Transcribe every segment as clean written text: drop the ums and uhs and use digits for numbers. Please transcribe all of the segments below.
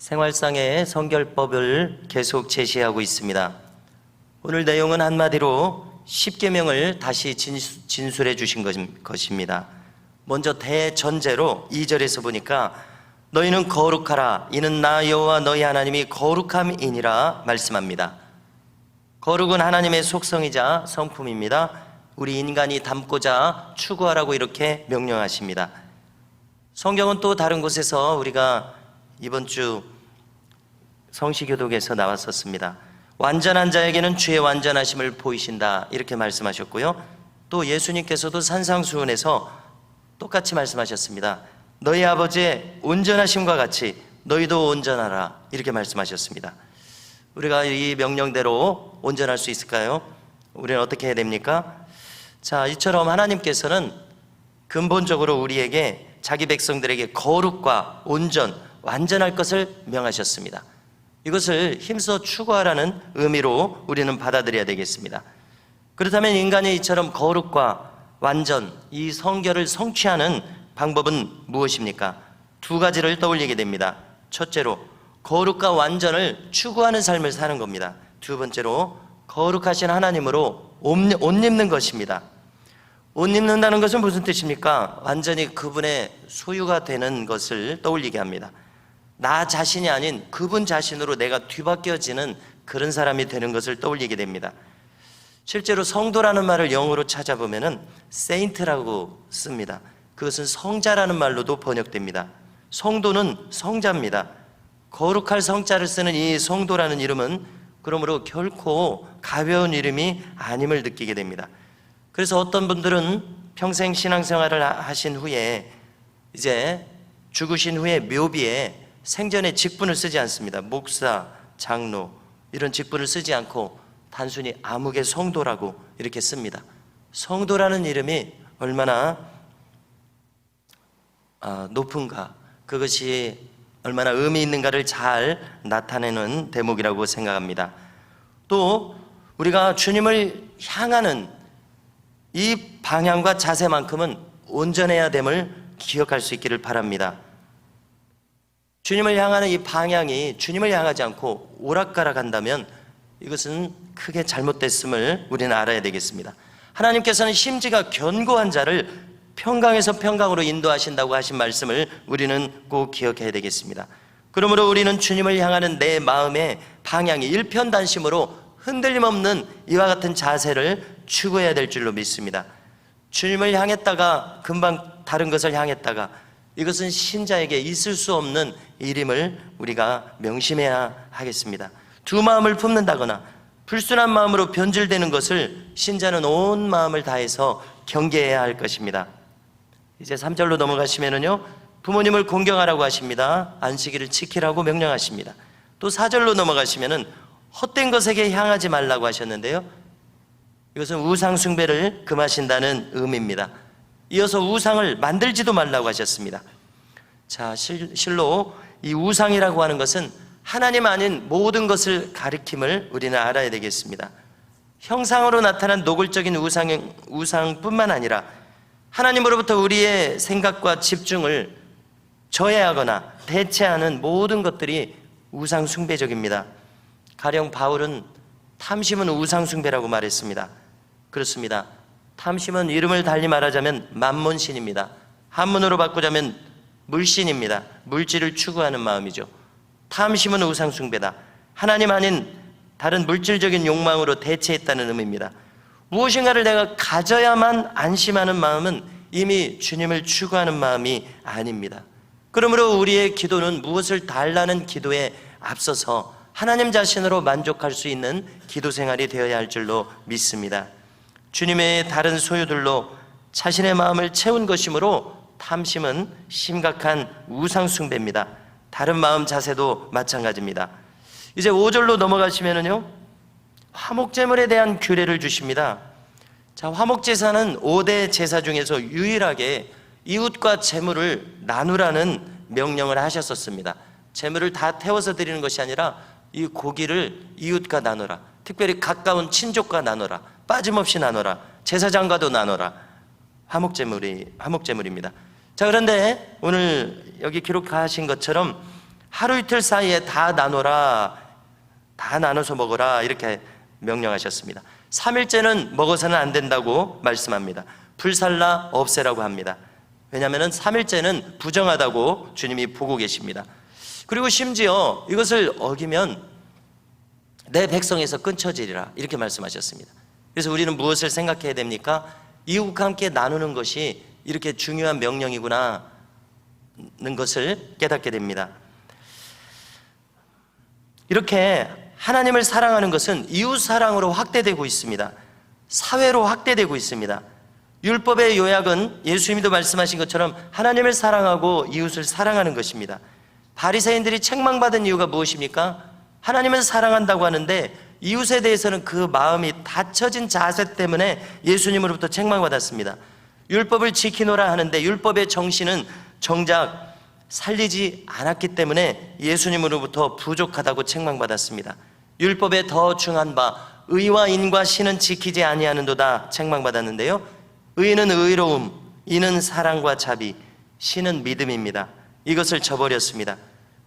생활상의 성결법을 계속 제시하고 있습니다. 오늘 내용은 한마디로 10계명을 다시 진술해 주신 것입니다. 먼저 대전제로 2절에서 보니까 너희는 거룩하라 이는 나 여호와 너희 하나님이 거룩함이니라 말씀합니다. 거룩은 하나님의 속성이자 성품입니다. 우리 인간이 닮고자 추구하라고 이렇게 명령하십니다. 성경은 또 다른 곳에서 우리가 이번 주 성시교독에서 나왔었습니다. 완전한 자에게는 주의 완전하심을 보이신다 이렇게 말씀하셨고요. 또 예수님께서도 산상수훈에서 똑같이 말씀하셨습니다. 너희 아버지의 온전하심과 같이 너희도 온전하라 이렇게 말씀하셨습니다. 우리가 이 명령대로 온전할 수 있을까요? 우리는 어떻게 해야 됩니까? 자, 이처럼 하나님께서는 근본적으로 우리에게 자기 백성들에게 거룩과 온전, 완전할 것을 명하셨습니다. 이것을 힘써 추구하라는 의미로 우리는 받아들여야 되겠습니다. 그렇다면 인간이 이처럼 거룩과 완전, 이 성결을 성취하는 방법은 무엇입니까? 두 가지를 떠올리게 됩니다. 첫째로 거룩과 완전을 추구하는 삶을 사는 겁니다. 두 번째로 거룩하신 하나님으로 옷 입는 것입니다. 옷 입는다는 것은 무슨 뜻입니까? 완전히 그분의 소유가 되는 것을 떠올리게 합니다. 나 자신이 아닌 그분 자신으로 내가 뒤바뀌어지는 그런 사람이 되는 것을 떠올리게 됩니다. 실제로 성도라는 말을 영어로 찾아보면은 saint라고 씁니다. 그것은 성자라는 말로도 번역됩니다. 성도는 성자입니다. 거룩할 성자를 쓰는 이 성도라는 이름은 그러므로 결코 가벼운 이름이 아님을 느끼게 됩니다. 그래서 어떤 분들은 평생 신앙생활을 하신 후에 이제 죽으신 후에 묘비에 생전에 직분을 쓰지 않습니다. 목사, 장로 이런 직분을 쓰지 않고 단순히 암흑의 성도라고 이렇게 씁니다. 성도라는 이름이 얼마나 높은가, 그것이 얼마나 의미 있는가를 잘 나타내는 대목이라고 생각합니다. 또 우리가 주님을 향하는 이 방향과 자세만큼은 온전해야 됨을 기억할 수 있기를 바랍니다. 주님을 향하는 이 방향이 주님을 향하지 않고 오락가락 한다면 이것은 크게 잘못됐음을 우리는 알아야 되겠습니다. 하나님께서는 심지가 견고한 자를 평강에서 평강으로 인도하신다고 하신 말씀을 우리는 꼭 기억해야 되겠습니다. 그러므로 우리는 주님을 향하는 내 마음의 방향이 일편단심으로 흔들림 없는 이와 같은 자세를 추구해야 될 줄로 믿습니다. 주님을 향했다가 금방 다른 것을 향했다가 이것은 신자에게 있을 수 없는 일임을 우리가 명심해야 하겠습니다. 두 마음을 품는다거나 불순한 마음으로 변질되는 것을 신자는 온 마음을 다해서 경계해야 할 것입니다. 이제 3절로 넘어가시면은요, 부모님을 공경하라고 하십니다. 안식일을 지키라고 명령하십니다. 또 4절로 넘어가시면은 헛된 것에게 향하지 말라고 하셨는데요, 이것은 우상 숭배를 금하신다는 의미입니다. 이어서 우상을 만들지도 말라고 하셨습니다. 자, 실로 이 우상이라고 하는 것은 하나님 아닌 모든 것을 가리킴을 우리는 알아야 되겠습니다. 형상으로 나타난 노골적인 우상뿐만 아니라 하나님으로부터 우리의 생각과 집중을 저해하거나 대체하는 모든 것들이 우상 숭배적입니다. 가령 바울은 탐심은 우상 숭배라고 말했습니다. 그렇습니다. 탐심은 이름을 달리 말하자면 만몬신입니다. 한문으로 바꾸자면 물신입니다. 물질을 추구하는 마음이죠. 탐심은 우상 숭배다. 하나님 아닌 다른 물질적인 욕망으로 대체했다는 의미입니다. 무엇인가를 내가 가져야만 안심하는 마음은 이미 주님을 추구하는 마음이 아닙니다. 그러므로 우리의 기도는 무엇을 달라는 기도에 앞서서 하나님 자신으로 만족할 수 있는 기도 생활이 되어야 할 줄로 믿습니다. 주님의 다른 소유들로 자신의 마음을 채운 것이므로 탐심은 심각한 우상 숭배입니다. 다른 마음 자세도 마찬가지입니다. 이제 5절로 넘어가시면은요, 화목제물에 대한 규례를 주십니다. 자, 화목제사는 5대 제사 중에서 유일하게 이웃과 제물을 나누라는 명령을 하셨었습니다. 제물을 다 태워서 드리는 것이 아니라 이 고기를 이웃과 나눠라, 특별히 가까운 친족과 나눠라, 빠짐없이 나눠라, 제사장과도 나눠라. 화목제물입니다. 자, 그런데 오늘 여기 기록하신 것처럼 하루 이틀 사이에 다 나눠라, 다 나눠서 먹어라, 이렇게 명령하셨습니다. 3일째는 먹어서는 안 된다고 말씀합니다. 불살라 없애라고 합니다. 왜냐하면 3일째는 부정하다고 주님이 보고 계십니다. 그리고 심지어 이것을 어기면 내 백성에서 끊쳐지리라, 이렇게 말씀하셨습니다. 그래서 우리는 무엇을 생각해야 됩니까? 이웃과 함께 나누는 것이 이렇게 중요한 명령이구나 는 것을 깨닫게 됩니다. 이렇게 하나님을 사랑하는 것은 이웃 사랑으로 확대되고 있습니다. 사회로 확대되고 있습니다. 율법의 요약은 예수님도 말씀하신 것처럼 하나님을 사랑하고 이웃을 사랑하는 것입니다. 바리새인들이 책망받은 이유가 무엇입니까? 하나님을 사랑한다고 하는데 이웃에 대해서는 그 마음이 닫혀진 자세 때문에 예수님으로부터 책망받았습니다. 율법을 지키노라 하는데 율법의 정신은 정작 살리지 않았기 때문에 예수님으로부터 부족하다고 책망받았습니다. 율법에 더 중한 바 의와 인과 신은 지키지 아니하는도다 책망받았는데요, 의는 의로움, 인은 사랑과 자비, 신은 믿음입니다. 이것을 저버렸습니다.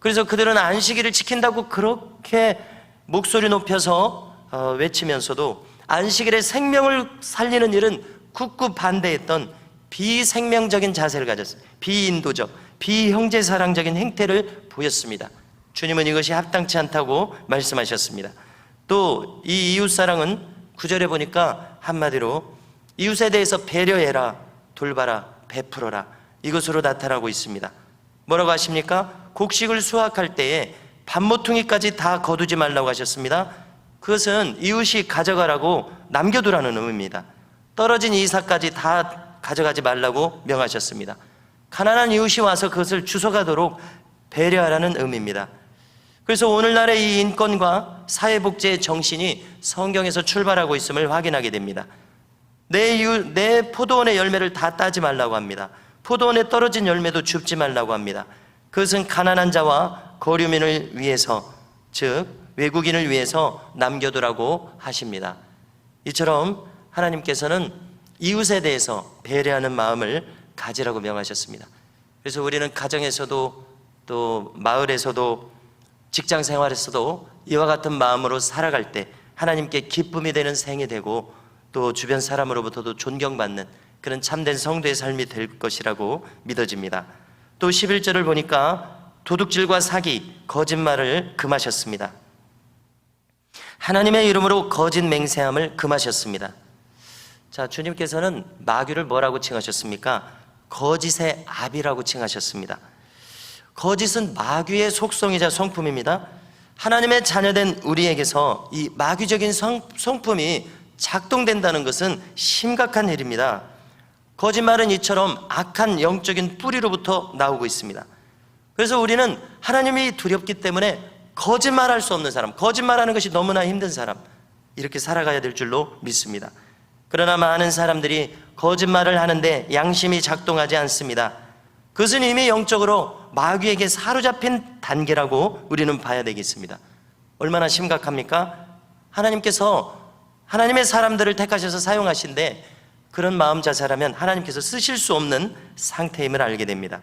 그래서 그들은 안식일을 지킨다고 그렇게 목소리 높여서 외치면서도 안식일에 생명을 살리는 일은 굳고 반대했던 비생명적인 자세를 가졌어요. 비인도적, 비형제사랑적인 행태를 보였습니다. 주님은 이것이 합당치 않다고 말씀하셨습니다. 또 이 이웃사랑은 9절에 보니까 한마디로 이웃에 대해서 배려해라, 돌봐라, 베풀어라, 이것으로 나타나고 있습니다. 뭐라고 하십니까? 곡식을 수확할 때에 밥모퉁이까지 다 거두지 말라고 하셨습니다. 그것은 이웃이 가져가라고 남겨두라는 의미입니다. 떨어진 이삭까지 다 가져가지 말라고 명하셨습니다. 가난한 이웃이 와서 그것을 주워가도록 배려하라는 의미입니다. 그래서 오늘날의 이 인권과 사회복지의 정신이 성경에서 출발하고 있음을 확인하게 됩니다. 내 포도원의 열매를 다 따지 말라고 합니다. 포도원에 떨어진 열매도 줍지 말라고 합니다. 그것은 가난한 자와 거류민을 위해서, 즉 외국인을 위해서 남겨두라고 하십니다. 이처럼 하나님께서는 이웃에 대해서 배려하는 마음을 가지라고 명하셨습니다. 그래서 우리는 가정에서도 또 마을에서도 직장 생활에서도 이와 같은 마음으로 살아갈 때 하나님께 기쁨이 되는 생이 되고 또 주변 사람으로부터도 존경받는 그런 참된 성도의 삶이 될 것이라고 믿어집니다. 또 11절을 보니까 도둑질과 사기, 거짓말을 금하셨습니다. 하나님의 이름으로 거짓 맹세함을 금하셨습니다. 자, 주님께서는 마귀를 뭐라고 칭하셨습니까? 거짓의 아비라고 칭하셨습니다. 거짓은 마귀의 속성이자 성품입니다. 하나님의 자녀된 우리에게서 이 마귀적인 성품이 작동된다는 것은 심각한 일입니다. 거짓말은 이처럼 악한 영적인 뿌리로부터 나오고 있습니다. 그래서 우리는 하나님이 두렵기 때문에 거짓말할 수 없는 사람, 거짓말하는 것이 너무나 힘든 사람, 이렇게 살아가야 될 줄로 믿습니다. 그러나 많은 사람들이 거짓말을 하는데 양심이 작동하지 않습니다. 그것은 이미 영적으로 마귀에게 사로잡힌 단계라고 우리는 봐야 되겠습니다. 얼마나 심각합니까? 하나님께서 하나님의 사람들을 택하셔서 사용하신데 그런 마음 자세라면 하나님께서 쓰실 수 없는 상태임을 알게 됩니다.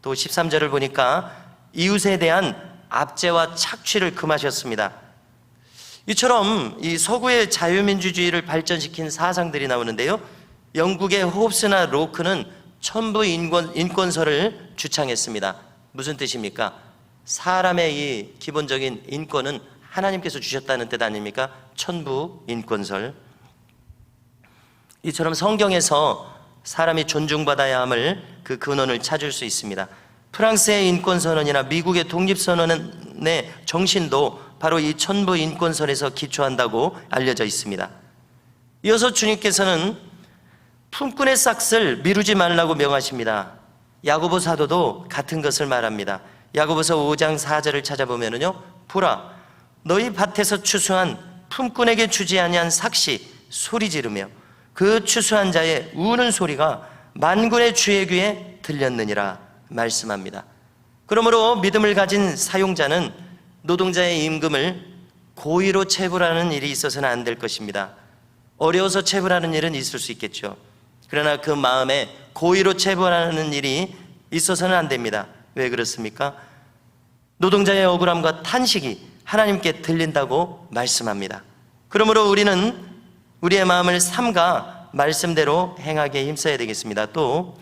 또 13절을 보니까 이웃에 대한 압제와 착취를 금하셨습니다. 이처럼 이 서구의 자유민주주의를 발전시킨 사상들이 나오는데요, 영국의 호흡스나 로크는 천부 인권설을 주창했습니다. 무슨 뜻입니까? 사람의 이 기본적인 인권은 하나님께서 주셨다는 뜻 아닙니까? 천부 인권설. 이처럼 성경에서 사람이 존중받아야 함을 그 근원을 찾을 수 있습니다. 프랑스의 인권선언이나 미국의 독립선언의 정신도 바로 이 천부 인권설에서 기초한다고 알려져 있습니다. 이어서 주님께서는 품꾼의 싹을 미루지 말라고 명하십니다. 야고보 사도도 같은 것을 말합니다. 야고보서 5장 4절을 찾아보면요, 보라, 너희 밭에서 추수한 품꾼에게 주지 아니한 삭시 소리 지르며 그 추수한 자의 우는 소리가 만군의 주의 귀에 들렸느니라 말씀합니다. 그러므로 믿음을 가진 사용자는 노동자의 임금을 고의로 체불하는 일이 있어서는 안 될 것입니다. 어려워서 체불하는 일은 있을 수 있겠죠. 그러나 그 마음에 고의로 체불하는 일이 있어서는 안 됩니다. 왜 그렇습니까? 노동자의 억울함과 탄식이 하나님께 들린다고 말씀합니다. 그러므로 우리는 우리의 마음을 삼가 말씀대로 행하기에 힘써야 되겠습니다. 또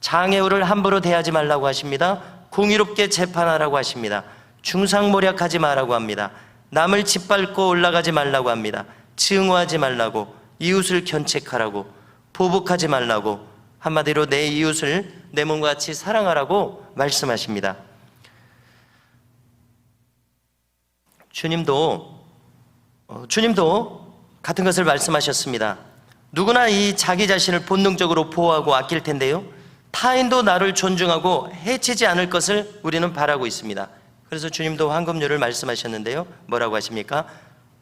장애우를 함부로 대하지 말라고 하십니다. 공의롭게 재판하라고 하십니다. 중상모략하지 말라고 합니다. 남을 짓밟고 올라가지 말라고 합니다. 증오하지 말라고, 이웃을 견책하라고, 보복하지 말라고, 한마디로 내 이웃을 내 몸과 같이 사랑하라고 말씀하십니다. 주님도 같은 것을 말씀하셨습니다. 누구나 이 자기 자신을 본능적으로 보호하고 아낄 텐데요, 타인도 나를 존중하고 해치지 않을 것을 우리는 바라고 있습니다. 그래서 주님도 황금률을 말씀하셨는데요, 뭐라고 하십니까?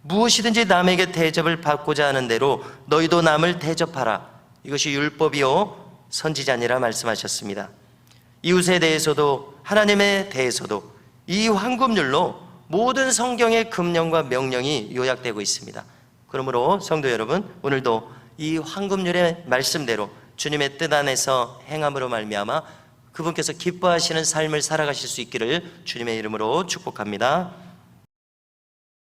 무엇이든지 남에게 대접을 받고자 하는 대로 너희도 남을 대접하라. 이것이 율법이요 선지자니라 말씀하셨습니다. 이웃에 대해서도 하나님에 대해서도 이 황금률로 모든 성경의 금령과 명령이 요약되고 있습니다. 그러므로 성도 여러분, 오늘도 이 황금률의 말씀대로 주님의 뜻 안에서 행함으로 말미암아 그분께서 기뻐하시는 삶을 살아가실 수 있기를 주님의 이름으로 축복합니다.